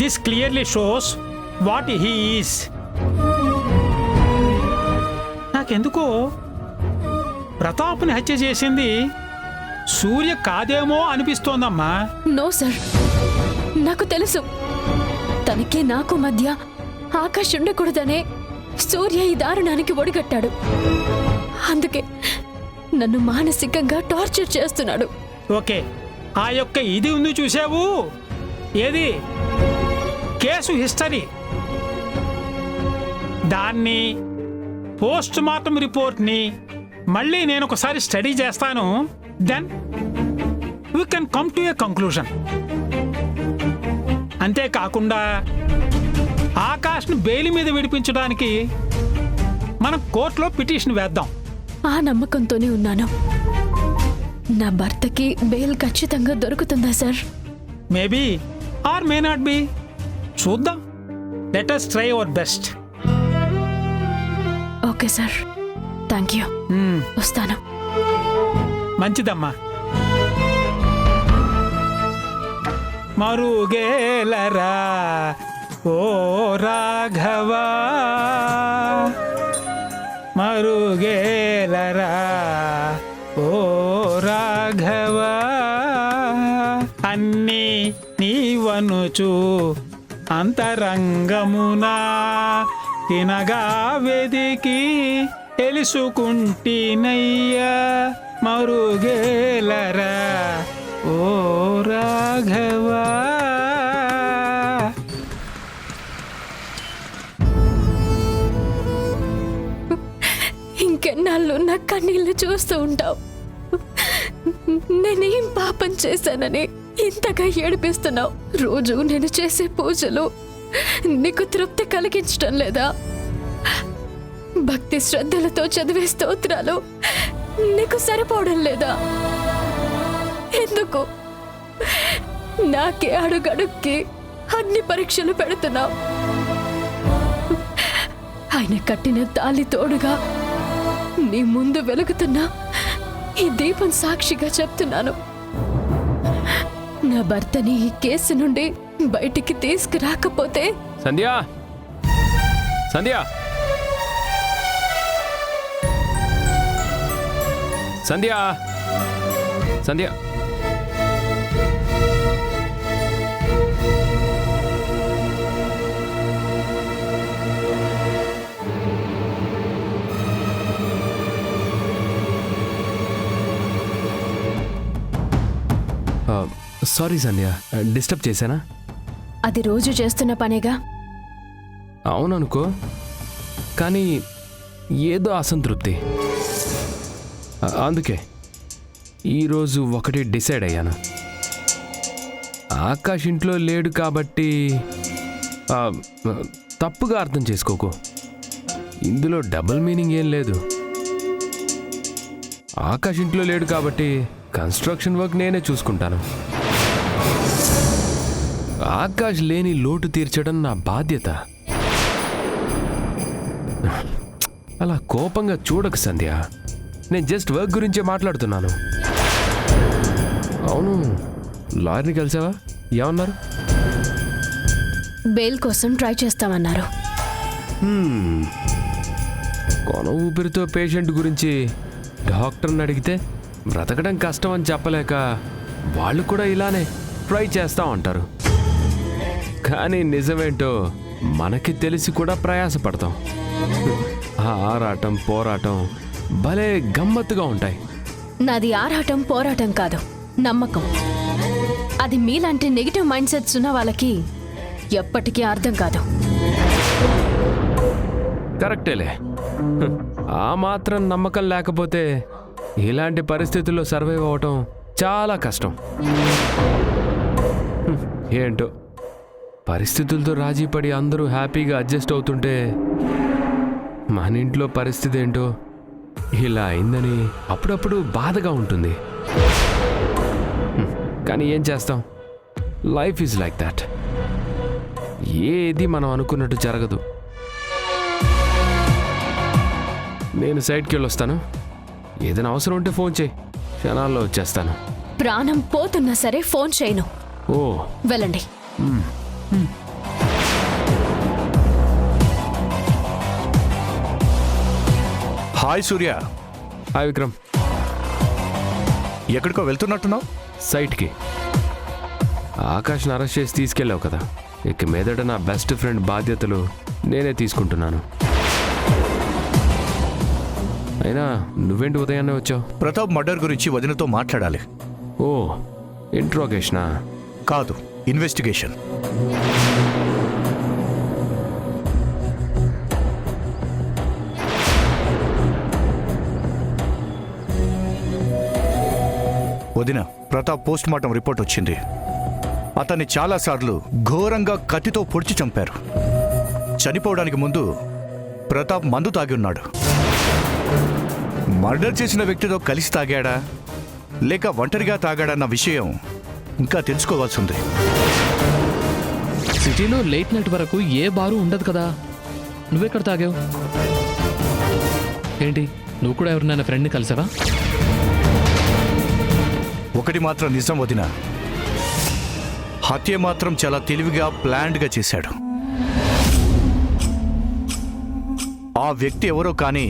This clearly shows what he is. నాకెందుకో ప్రతాప్ని హత్య చేసింది సూర్య కాదేమో అనిపిస్తోందమ్మా. నో సార్, నాకు తెలుసు తనకి నాకు మధ్య ఆకాశం ఉండకూడదనే సూర్య ఈ దారుణానికి ఒడిగట్టాడు. అందుకే నన్ను మానసికంగా టార్చర్ చేస్తున్నాడు. ఓకే, ఆ యొక్క ఇది ఉంది చూసావు, ఏది కేసు హిస్టరీ, దాన్ని పోస్ట్ మార్టం రిపోర్ట్ని మళ్ళీ నేను ఒకసారి స్టడీ చేస్తాను. Then we can come to a conclusion. అంతేకాకుండా ఆకాష్ను బెయిల్ మీద విడిపించడానికి మనం కోర్టులో పిటిషన్ వేద్దాం. ఆ నమ్మకంతోనే ఉన్నాను. నా భర్తకి బెయిల్ ఖచ్చితంగా దొరుకుతుందా sir? Maybe or may not be, చూద్దాం. Let us try our best. Okay sir, thank you. వస్తాను. మంచిదమ్మా. మరుగేలరా ఓ రాఘవా, మరుగేలరా ఓ రాఘవా, అన్నీ నీవనుచు అంతరంగమునా తినగా వెదికి తెలుసుకుంటినయ్యా, మరుగేలరా ఓ రాఘవా. ఇంకెన్నాళ్ళు నా కన్నీళ్ళు చూస్తూ ఉంటావు. నేనేం పాపం చేశానని ఇంతగా ఏడిపిస్తున్నావు? రోజు నేను చేసే పూజలు నీకు తృప్తి కలిగించటం లేదా? భక్తి శ్రద్ధలతో చదివే స్తోత్రాలు నీకు సరిపోవడం లేదా? ఎందుకు నాకే అడుగడుక్కి అన్ని పరీక్షలు పెడుతున్నావు? ఆయన కట్టిన తాళి తోడుగా నీ ముందు వెలుగుతున్నా ఈ దీపం సాక్షిగా చెప్తున్నాను, నా భర్తని ఈ కేసు నుండి బయటికి తీసుకురాకపోతే. సంధ్య, సంధ్య, సంధ్య, సంధ్య. సారీ సంధ్య, డిస్టర్బ్ చేశానా? అది రోజు చేస్తున్న పనేగా. అవుననుకో, కానీ ఏదో అసంతృప్తి. అందుకే ఈరోజు ఒకటి డిసైడ్ అయ్యాను. ఆకాష్ ఇంట్లో లేడు కాబట్టి తప్పుగా అర్థం చేసుకోకు, ఇందులో డబుల్ మీనింగ్ ఏం లేదు. ఆకాష్ ఇంట్లో లేడు కాబట్టి కన్స్ట్రక్షన్ వర్క్ నేనే చూసుకుంటాను. ఆకాష్ లేని లోటు తీర్చడం నా బాధ్యత. అలా కోపంగా చూడకు సంధ్య, నేను జస్ట్ వర్క్ గురించే మాట్లాడుతున్నాను. అవును, లాయర్ని కలిసావా? ఏమన్నారు? బెయిల్ కోసం ట్రై చేస్తామన్నారు. కొన ఊపిరితో పేషెంట్ గురించి డాక్టర్ని అడిగితే బ్రతకడం కష్టం అని చెప్పలేక వాళ్ళు కూడా ఇలానే ట్రై చేస్తా ఉంటారు. కానీ నిజమేంటో మనకి తెలిసి కూడా ప్రయాసపడతాం. ఆ ఆరాటం పోరాటం భలే గమ్మత్తుగా ఉంటాయి. నాది ఆరాటం పోరాటం కాదు, నమ్మకం. అది మీలాంటి నెగిటివ్ మైండ్ సెట్స్ ఉన్న వాళ్ళకి ఎప్పటికీ అర్థం కాదు. కరెక్టేలే, ఆ మాత్రం నమ్మకం లేకపోతే ఇలాంటి పరిస్థితుల్లో సర్వైవ్ అవ్వటం చాలా కష్టం. ఏంటో పరిస్థితులతో రాజీ పడి అందరూ హ్యాపీగా అడ్జస్ట్ అవుతుంటే మన ఇంట్లో పరిస్థితి ఏంటో ఇలా అయిందని అప్పుడప్పుడు బాధగా ఉంటుంది. కానీ ఏం చేస్తాం, లైఫ్ ఈజ్ లైక్ దాట్. ఏది మనం అనుకున్నట్టు జరగదు. నేను సైడ్కి వెళ్ళొస్తాను. ఏదైనా అవసరం ఉంటే ఫోన్ చేయి, క్షణాల్లో వచ్చేస్తాను. ప్రాణం పోతున్నా సరే ఫోన్ చేయను. ఓ వెళ్ళండి. హాయ్ సూర్య, హాయ్ విక్రమ్. ఎక్కడికో వెళ్తున్నట్టున్నావు? సైట్కి. ఆకాష్ని అరెస్ట్ చేసి తీసుకెళ్ళావు కదా, ఇక మీదట నా బెస్ట్ ఫ్రెండ్ బాధ్యతలు నేనే తీసుకుంటున్నాను. అయినా నువ్వేంటి ఉదయాన్నే వచ్చావు? ప్రతాప్ మర్డర్ గురించి వదినతో మాట్లాడాలి. ఓ ఇంట్రోగేషనా? కాదు, ఇన్వెస్టిగేషన్. వదిన, ప్రతాప్ పోస్ట్ మార్టం రిపోర్ట్ వచ్చింది. అతన్ని చాలాసార్లు ఘోరంగా కత్తితో పొడిచి చంపారు. చనిపోవడానికి ముందు ప్రతాప్ మందు తాగి ఉన్నాడు. మర్డర్ చేసిన వ్యక్తితో కలిసి తాగాడా లేక ఒంటరిగా తాగాడన్న విషయం ఇంకా తెలుసుకోవాల్సి ఉంది. సిటీలో లేట్ నైట్ వరకు ఏ బారు ఉండదు కదా, నువ్వెక్కడ తాగావు? ఏంటి, నువ్వు కూడా ఎవరినైనా ఫ్రెండ్ని కలిసావా? ఒకటి మాత్రం నిజం వదిన, హత్య మాత్రం చాలా తెలివిగా ప్లాన్డ్గా చేశాడు. ఆ వ్యక్తి ఎవరో కానీ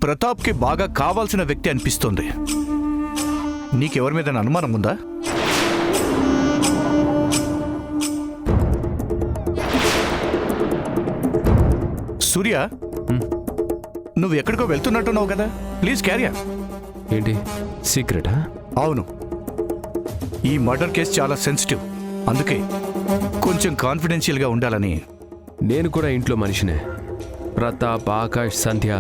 ప్రతాప్కి బాగా కావాల్సిన వ్యక్తి అనిపిస్తోంది. నీకెవరి మీద అనుమానం ఉందా? సూర్య, నువ్వు ఎక్కడికో వెళ్తున్నట్టున్నావు కదా, ప్లీజ్ క్యారీ. ఏంటి సీక్రెటా? అవును, ఈ మర్డర్ కేసు చాలా సెన్సిటివ్, అందుకే కొంచెం కాన్ఫిడెన్షియల్గా ఉండాలని. నేను కూడా ఇంట్లో మనిషినే. ప్రతాప్, ఆకాష్, సంధ్య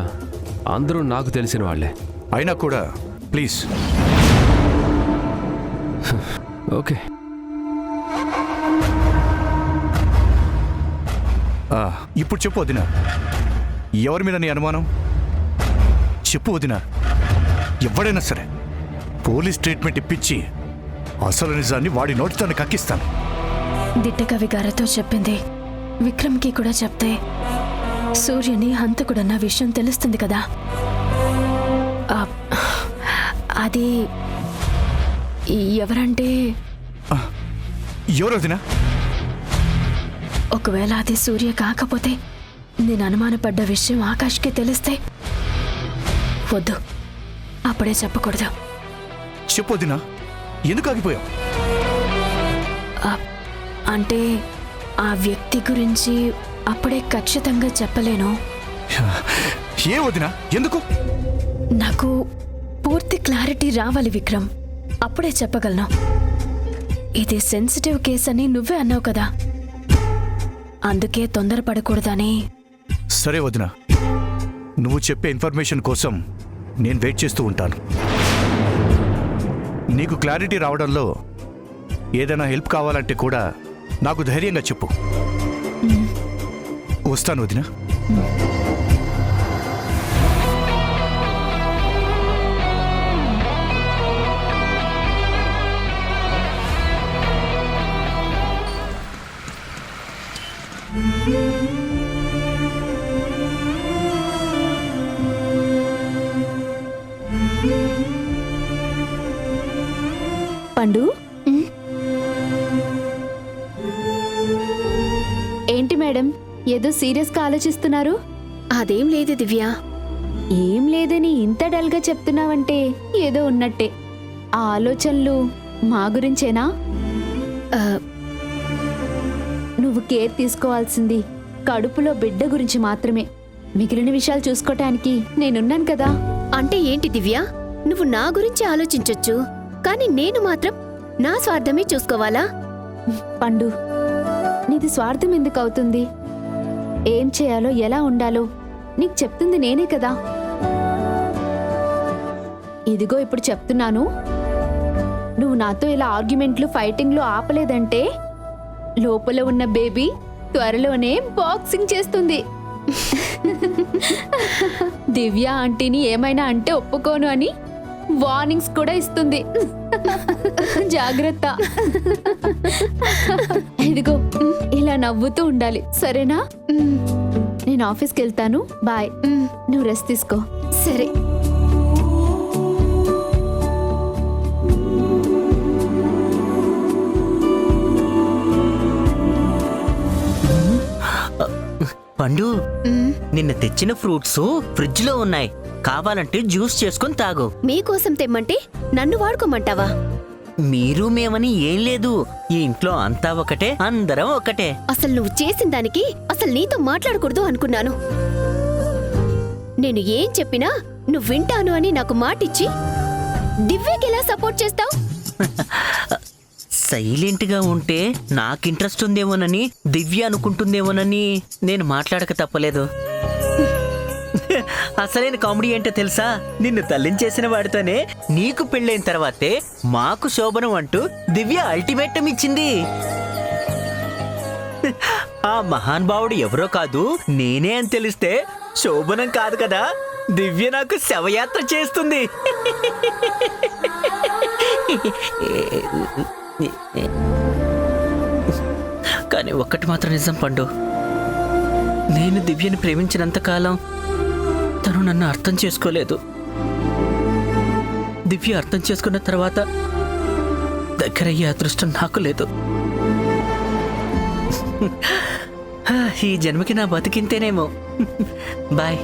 అందరూ నాకు తెలిసిన వాళ్ళే. అయినా కూడా ప్లీజ్. ఓకే. ఇప్పుడు చెప్పు వదిన, ఎవరి మీద నీ అనుమానం? చెప్పు వదిన, ఎవడైనా సరే పోలీస్ ట్రీట్మెంట్ ఇప్పించి అసలు నిజాన్ని వాడి నోటితోనే కక్కిస్తాను. దిట్టకవి గారితో చెప్పింది విక్రమ్కి కూడా చెప్తే సూర్యని హంతకుడన్న విషయం తెలుస్తుంది కదా. అది ఎవరంటే ఎవరు వదిన? ఒకవేళ అది సూర్య కాకపోతే నేను అనుమానపడ్డ విషయం ఆకాష్కి తెలిస్తే వద్దు, అప్పుడే చెప్పకూడదు. చెప్పు వదిన, ఎందుకు ఆగిపోయావు? అంటే ఆ వ్యక్తి గురించి అప్పుడే ఖచ్చితంగా చెప్పలేను. ఏ వదిన, ఎందుకు? నాకు పూర్తి క్లారిటీ రావాలి విక్రమ్, అప్పుడే చెప్పగలను. ఇది సెన్సిటివ్ కేస్ అని నువ్వే అన్నావు కదా, అందుకే తొందరపడకూడదని. సరే వదిన, నువ్వు చెప్పే ఇన్ఫర్మేషన్ కోసం నేను వెయిట్ చేస్తూ ఉంటాను. నీకు క్లారిటీ రావడంలో ఏదైనా హెల్ప్ కావాలంటే కూడా నాకు ధైర్యంగా చెప్పు. వస్తాను వదిన. పండు, ఏంటి మేడం ఏదో సీరియస్గా ఆలోచిస్తున్నారు? అదేం లేదు దివ్య. ఏం లేదని ఇంత డల్గా చెప్తున్నావంటే ఏదో ఉన్నట్టే. ఆ ఆలోచనలు మా గురించేనా? నువ్వు కేర్ తీసుకోవాల్సింది కడుపులో బిడ్డ గురించి మాత్రమే. మిగిలిన విషయాలు చూసుకోవటానికి నేనున్నాను కదా. అంటే ఏంటి దివ్య, నువ్వు నా గురించి ఆలోచించొచ్చు, కానీ నేను మాత్రం నా స్వార్థమే చూసుకోవాలా? పండు, నీది స్వార్థం ఎందుకు అవుతుంది? ఏం చేయాలో ఎలా ఉండాలో నీకు చెప్తుంది నేనే కదా. ఇదిగో ఇప్పుడు చెప్తున్నాను, నువ్వు నాతో ఇలా ఆర్గ్యుమెంట్లు ఫైటింగ్లు ఆపలేదంటే లోపల ఉన్న బేబీ త్వరలోనే బాక్సింగ్ చేస్తుంది. దివ్య ఆంటీని ఏమైనా అంటే ఒప్పుకోను అని వార్నింగ్స్ కూడా ఇస్తుంది. జాగ్రత్త. ఇదిగో ఇలా నవ్వుతూ ఉండాలి, సరేనా? నేను ఆఫీస్కి వెళ్తాను, బాయ్. నువ్వు రెస్ట్ తీసుకో. సరే. పండు, మ్మ్. నిన్న తెచ్చిన ఫ్రూట్స్ ఫ్రిడ్జ్ లో ఉన్నాయి. కావాలంటే జ్యూస్ చేసుకొని తాగు. మీకోసం తెమ్మంటే నన్ను వాడుకోమంటావా? మీరు మేమని ఏం లేదు. ఈ ఇంట్లో అంతా ఒకటే, అందరం ఒకటే. అసలు నువ్వు చేసిన దానికి అసలు నీతో మాట్లాడకూడదు అనుకున్నాను. నేను ఏం చెప్పినా నువ్వు వింటాను అని నాకు మాటిచ్చి దివ్యకి ఎలా సపోర్ట్ చేస్తావు? సైలెంట్ గా ఉంటే నాకు ఇంట్రెస్ట్ ఉందేమోనని, దివ్య అనుకుంటుందేమోనని నేను మాట్లాడక తప్పలేదు. అసలైన కామెడీ ఏంటో తెలుసా? నిన్ను తల్లించేసిన వాడితోనే నీకు పెళ్ళైన తర్వాతే మాకు శోభనం అంటూ దివ్య అల్టిమేటం ఇచ్చింది. ఆ మహానుభావుడు ఎవరో కాదు, నేనే అని తెలిస్తే శోభనం కాదు కదా, దివ్య నాకు శవయాత్ర చేస్తుంది. కానీ ఒక్కటి మాత్రం నిజం పండు, నేను దివ్యని ప్రేమించినంత కాలం తను నన్ను అర్థం చేసుకోలేదు. దివ్య అర్థం చేసుకున్న తర్వాత దగ్గరయ్యే అదృష్టం నాకు లేదు. ఈ జన్మకి నా బతికింతేనేమో. బాయ్.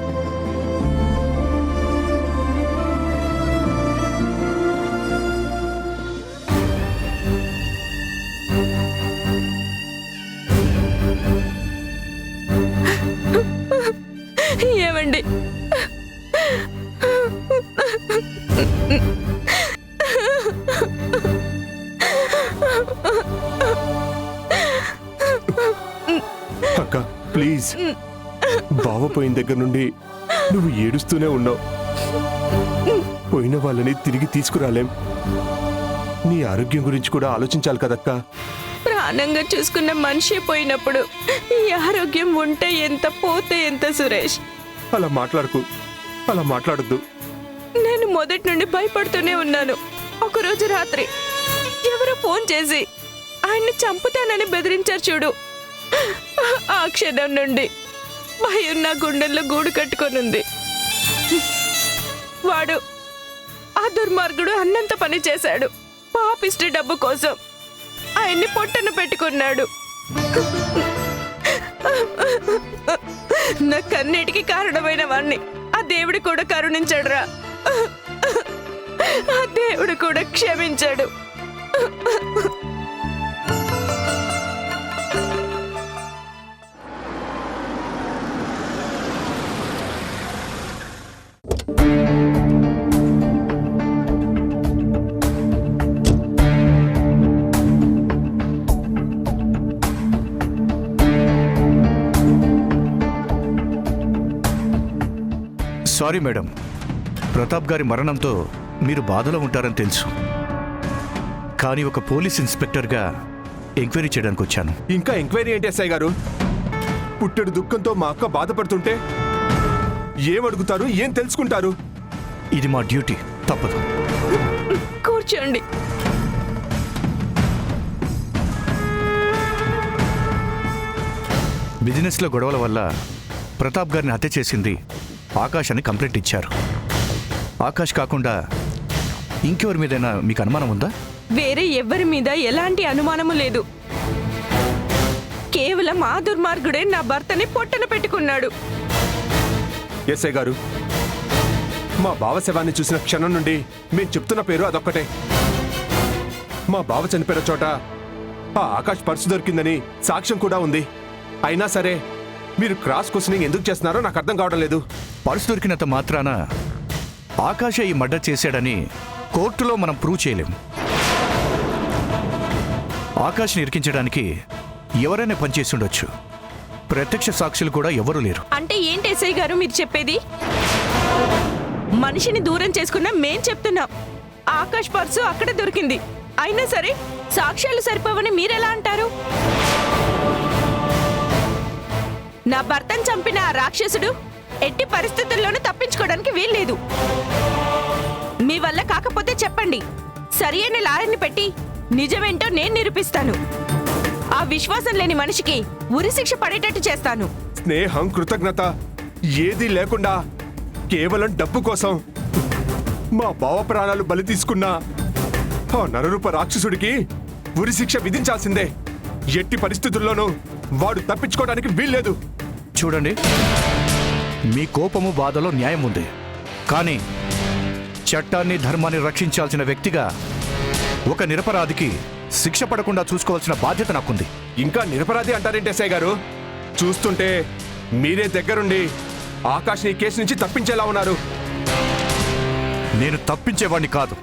ఏమండి, అక్క ప్లీజ్, బావ పోయిన దగ్గర నుండి నువ్వు ఏడుస్తూనే ఉన్నావు. పోయిన వాళ్ళని తిరిగి తీసుకురాలేం. నీ ఆరోగ్యం గురించి కూడా ఆలోచించాలి కదక్క. ప్రాణంగా చూసుకున్న మనిషి పోయినప్పుడు ఈ ఆరోగ్యం ఉంటే ఎంత, పోతే ఎంత సురేష్? అలా మాట్లాడకు, అలా మాట్లాడొద్దు. నేను మొదటి నుండి భయపడుతూనే ఉన్నాను. ఒకరోజు రాత్రి ఎవరో ఫోన్ చేసి ఆయన్ని చంపుతానని బెదిరించారు చూడు. ఆ క్షణం నుండి భయం నా గుండెల్లో గూడు కట్టుకొనుంది. వాడు, ఆ దుర్మార్గుడు అన్నంత పని చేశాడు. పాపిష్టి డబ్బు కోసం ఆయన్ని పొట్టను పెట్టుకున్నాడు. నా కన్నీటికి కారణమైన వాణ్ణి ఆ దేవుడు కూడా కరుణించాడురా. ఆ దేవుడు కూడా క్షమించాడు. సారీ మేడం, ప్రతాప్ గారి మరణంతో మీరు బాధలో ఉంటారని తెలుసు. కానీ ఒక పోలీస్ ఇన్స్పెక్టర్గా ఎంక్వైరీ చేయడానికి వచ్చాను. ఇంకా ఎంక్వైరీ ఏంటి ఎస్ఐ గారు? పుట్టెడు దుఃఖంతో మా అక్క బాధపడుతుంటే ఏమడుగుతారు, ఏం తెలుసుకుంటారు? ఇది మా డ్యూటీ, తప్పదు. కూర్చోండి. బిజినెస్లో గొడవల వల్ల ప్రతాప్ గారిని హత్య చేసింది ఆకాష్ అని కంప్లైంట్ ఇచ్చారు. ఆకాష్ కాకుండా ఇంకెవరి మీదైనా మీకు అనుమానం ఉందా? వేరే ఎవరి మీద ఎలాంటి అనుమానము లేదు. కేవలం ఆ దుర్మార్గుడే నా భర్తని పొట్టన పెట్టుకున్నాడు. ఎస్ఐ గారు, మా బావ శవాన్ని చూసిన క్షణం నుండి మేము చెప్తున్న పేరు అదొక్కటే. మా బావ చనిపోయిన చోట ఆ ఆకాష్ పర్సు దొరికిందని సాక్ష్యం కూడా ఉంది. అయినా సరే మీరు క్రాస్ క్వశ్చనింగ్ ఎందుకు చేస్తున్నారో నాకు అర్థం కావడం లేదు. పర్సు దొరికినంత మాత్రాన ఆకాష్ ఈ మర్డర్ చేశాడని కోర్టులో మనం ప్రూవ్ చేయలేం. ఆకాష్ని ఇరికించడానికి ఎవరైనా పనిచేసి ఉండొచ్చు. ప్రత్యక్ష సాక్షులు కూడా ఎవరూ లేరు. అంటే ఏంటి ఎస్ఐ గారు మీరు చెప్పేది? మనిషిని దూరం చేసుకున్నా మేం చెప్తున్నాం. ఆకాష్ పర్సు అక్కడ దొరికింది. అయినా సరే సాక్ష్యాలు సరిపోవని మీరెలా అంటారు? నా భర్తను చంపిన ఆ రాక్షసుడు ఎట్టి పరిస్థితుల్లోనూ తప్పించుకోవడానికి వీల్లేదు. మీ వల్ల కాకపోతే చెప్పండి, సరి అయిన లారీని పెట్టి నిజమేంటో నేను నిరూపిస్తాను. ఆ విశ్వాసం లేని మనిషికి ఉరిశిక్ష పడేటట్టు చేస్తాను. స్నేహం, కృతజ్ఞత ఏదీ లేకుండా కేవలం డబ్బు కోసం మా బావ ప్రాణాలు బలి తీసుకున్న ఆ నరరూప రాక్షసుడికి ఉరిశిక్ష విధించాల్సిందే. ఎట్టి పరిస్థితుల్లోనూ వాడు తప్పించుకోవడానికి వీల్లేదు. చూడండి, మీ కోపము బాధలో న్యాయం ఉంది, కానీ చట్టాన్ని ధర్మాన్ని రక్షించాల్సిన వ్యక్తిగా ఒక నిరపరాధికి శిక్ష పడకుండా చూసుకోవాల్సిన బాధ్యత నాకుంది. ఇంకా నిరపరాధి అంటారేంటి ఎస్ఐ గారు? చూస్తుంటే మీరే దగ్గరుండి ఆకాష్ని ఈ కేసు నుంచి తప్పించేలా ఉన్నారు. నేను తప్పించేవాణ్ణి కాదు,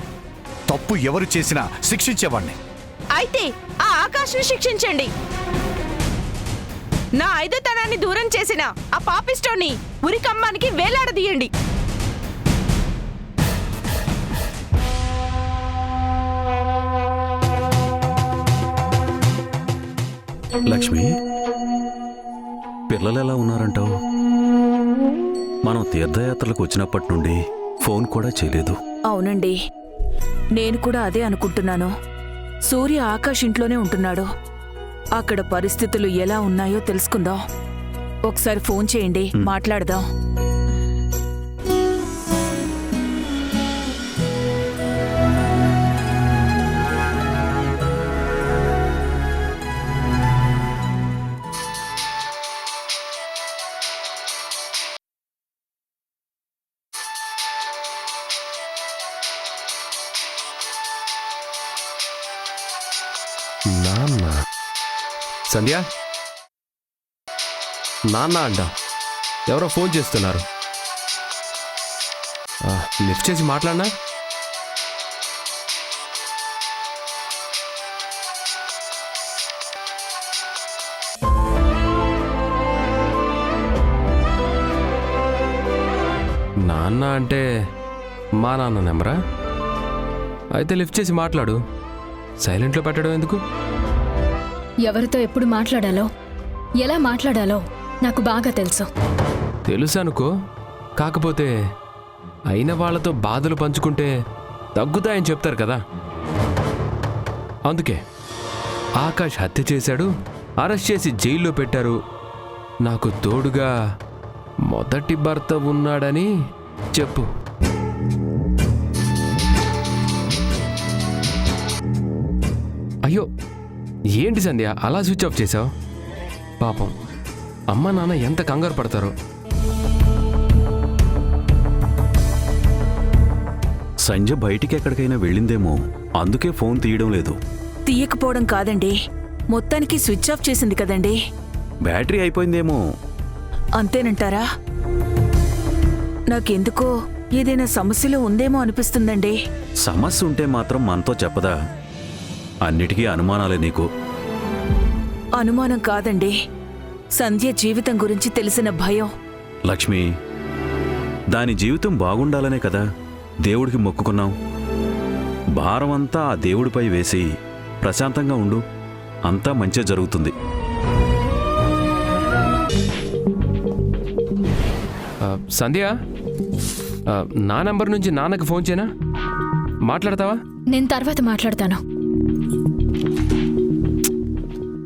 తప్పు ఎవరు చేసినా శిక్షించేవాణ్ణి. అయితే ఆ ఆకాష్ను శిక్షించండి. నా ఐదోతనాన్ని దూరం చేసిన ఆ పాపిస్టోని ఉరికమ్మానికి వేలాడదీయండి. లక్ష్మి, పిల్లలు ఎలా ఉన్నారంటావు? మనం తీర్థయాత్రలకు వచ్చినప్పటి నుండి ఫోన్ కూడా చేయలేదు. అవునండి, నేను కూడా అదే అనుకుంటున్నాను. సూర్య ఆకాష్ ఇంట్లోనే ఉంటున్నాడు. అక్కడ పరిస్థితులు ఎలా ఉన్నాయో తెలుసుకుందాం. ఒకసారి ఫోన్ చేయండి, మాట్లాడదాం. నాన్న, సంధ్య, నాన్న అంట. ఎవరో ఫోన్ చేస్తున్నారు. లిఫ్ట్ చేసి మాట్లాడినా? నాన్న అంటే మా నాన్న నెంబరా? అయితే లిఫ్ట్ చేసి మాట్లాడు. సైలెంట్లో పెట్టడం ఎందుకు? ఎవరితో ఎప్పుడు మాట్లాడాలో, ఎలా మాట్లాడాలో నాకు బాగా తెలుసు. తెలుసు అనుకో, కాకపోతే అయిన వాళ్ళతో బాధలు పంచుకుంటే తగ్గుతాయని చెప్తారు కదా. అందుకే ఆకాష్ హత్య చేశాడు, అరెస్ట్ చేసి జైల్లో పెట్టారు. నాకు తోడుగా మొదటి భర్త ఉన్నాడని చెప్పు. అయ్యో, ఏంటి సంధ్య అలా స్విచ్ ఆఫ్ చేశావు? పాపం అమ్మ నాన్న ఎంత కంగారు పడతారో. సంజయ్ బయటికి ఎక్కడికైనా వెళ్ళిందేమో, అందుకే ఫోన్ తీయడం లేదు. తీయకపోవడం కాదండి, మొత్తానికి స్విచ్ ఆఫ్ చేసింది కదండి. బ్యాటరీ అయిపోయిందేమో. అంతేనంటారా? నాకెందుకో ఏదైనా సమస్యలో ఉందేమో అనిపిస్తుందండి. సమస్య ఉంటే మాత్రం మనతో చెప్పదా? అన్నిటికీ అనుమానాలే నీకు. అనుమానం కాదండి, సంధ్య జీవితం గురించి తెలిసిన భయం. లక్ష్మి, దాని జీవితం బాగుండాలనే కదా దేవుడికి మొక్కుకున్నాం. భారం అంతా ఆ దేవుడిపై వేసి ప్రశాంతంగా ఉండు, అంతా మంచిగా జరుగుతుంది. సంధ్య, నా నంబర్ నుంచి నాన్నకి ఫోన్ చేయనా? మాట్లాడతావా? నేను తర్వాత మాట్లాడతాను.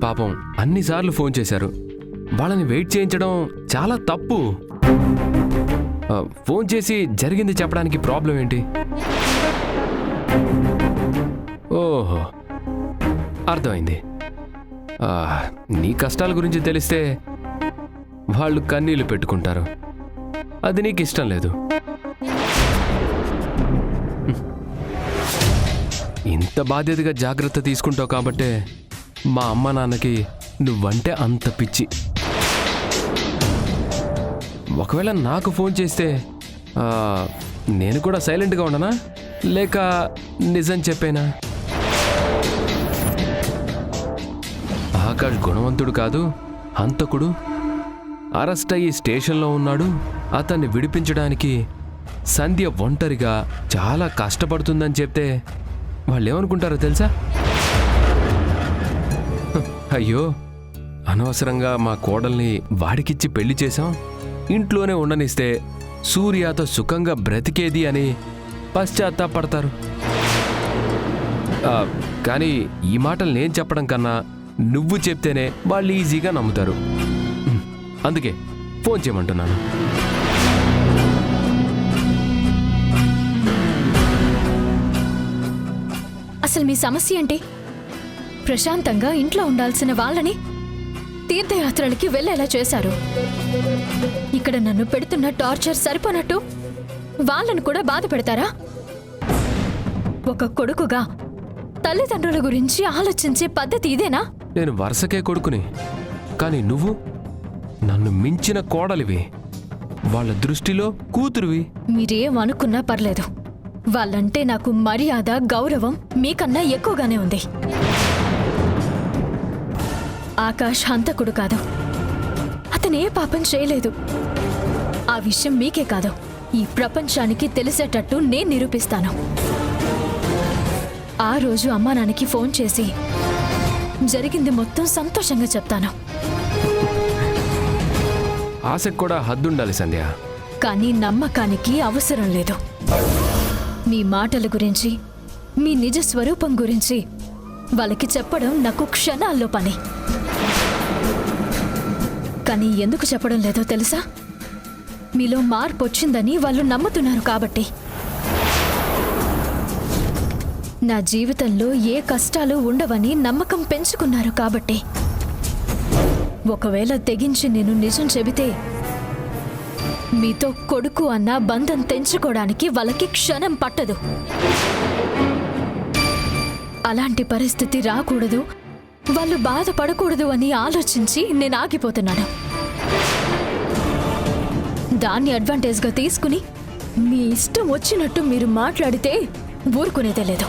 పాపం అన్నిసార్లు ఫోన్ చేశారు, వాళ్ళని వెయిట్ చేయించడం చాలా తప్పు. ఫోన్ చేసి జరిగింది చెప్పడానికి ప్రాబ్లం ఏంటి? ఓహో, అర్థమైంది. నీ కష్టాల గురించి తెలిస్తే వాళ్ళు కన్నీళ్లు పెట్టుకుంటారు. అది నీకు ఇష్టం లేదు. ఇంత బాధ్యతగా జాగ్రత్త తీసుకుంటావు కాబట్టే మా అమ్మ నాన్నకి నువ్వంటే అంత పిచ్చి. ఒకవేళ నాకు ఫోన్ చేస్తే నేను కూడా సైలెంట్గా ఉండనా, లేక నిజం చెప్పేనా? ఆకాష్ గుణవంతుడు కాదు, హంతకుడు. అరెస్ట్ అయ్యి స్టేషన్లో ఉన్నాడు. అతన్ని విడిపించడానికి సంధ్య ఒంటరిగా చాలా కష్టపడుతుందని చెప్తే వాళ్ళు ఏమనుకుంటారో తెలుసా? అయ్యో, అనవసరంగా మా కోడల్ని వాడికిచ్చి పెళ్లి చేశాం, ఇంట్లోనే ఉండనిస్తే సూర్యతో సుఖంగా బ్రతికేది అని పశ్చాత్తాపడతారు. కానీ ఈ మాటలు నేను చెప్పడం కన్నా నువ్వు చెప్తేనే వాళ్ళు ఈజీగా నమ్ముతారు. అందుకే ఫోన్ చేయమంటున్నాను. అసలు మీ సమస్య ఏంటి? ప్రశాంతంగా ఇంట్లో ఉండాల్సిన వాళ్ళని తీర్థయాత్రలకి వెళ్ళేలా చేశారు. ఇక్కడ నన్ను పెడుతున్న టార్చర్ సరిపోనట్టు వాళ్ళను కూడా బాధ పెడతారా? ఒక కొడుకుగా తల్లిదండ్రుల గురించి ఆలోచించే పద్ధతి ఇదేనా? నేను వరుసకే కొడుకుని, కానీ నువ్వు నన్ను మించిన కోడలివి, వాళ్ళ దృష్టిలో కూతురువి. మీరేం అనుకున్నా పర్లేదు, వాళ్ళంటే నాకు మర్యాద గౌరవం మీకన్నా ఎక్కువగానే ఉంది. ఆకాష్ హంతకుడు కాదు, అతనే పాపం చేయలేదు. ఆ విషయం మీకే కాదు, ఈ ప్రపంచానికి తెలిసేటట్టు నేను నిరూపిస్తాను. ఆ రోజు అమ్మా నాన్నకి ఫోన్ చేసి జరిగింది మొత్తం సంతోషంగా చెప్తాను. ఆశకు కూడా హద్దుండాలి సంధ్య. కానీ నమ్మకానికి అవసరం లేదు. మీ మాటల గురించి, మీ నిజ స్వరూపం గురించి వాళ్ళకి చెప్పడం నాకు క్షణాల్లో పని. కానీ ఎందుకు చెప్పడం లేదో తెలుసా? మీలో మార్పు వచ్చిందని వాళ్ళు నమ్ముతున్నారు కాబట్టి. నా జీవితంలో ఏ కష్టాలు ఉండవని నమ్మకం పెంచుకున్నారు కాబట్టి. ఒకవేళ తెగించి నేను నిజం చెబితే మీతో కొడుకు అన్న బంధం తెంచుకోవడానికి వాళ్ళకి క్షణం పట్టదు. అలాంటి పరిస్థితి రాకూడదు, వాళ్ళు బాధపడకూడదు అని ఆలోచించి నేను ఆగిపోతున్నాను. దాన్ని అడ్వాంటేజ్గా తీసుకుని మీ ఇష్టం వచ్చినట్టు మీరు మాట్లాడితే ఊరుకునేదే లేదు.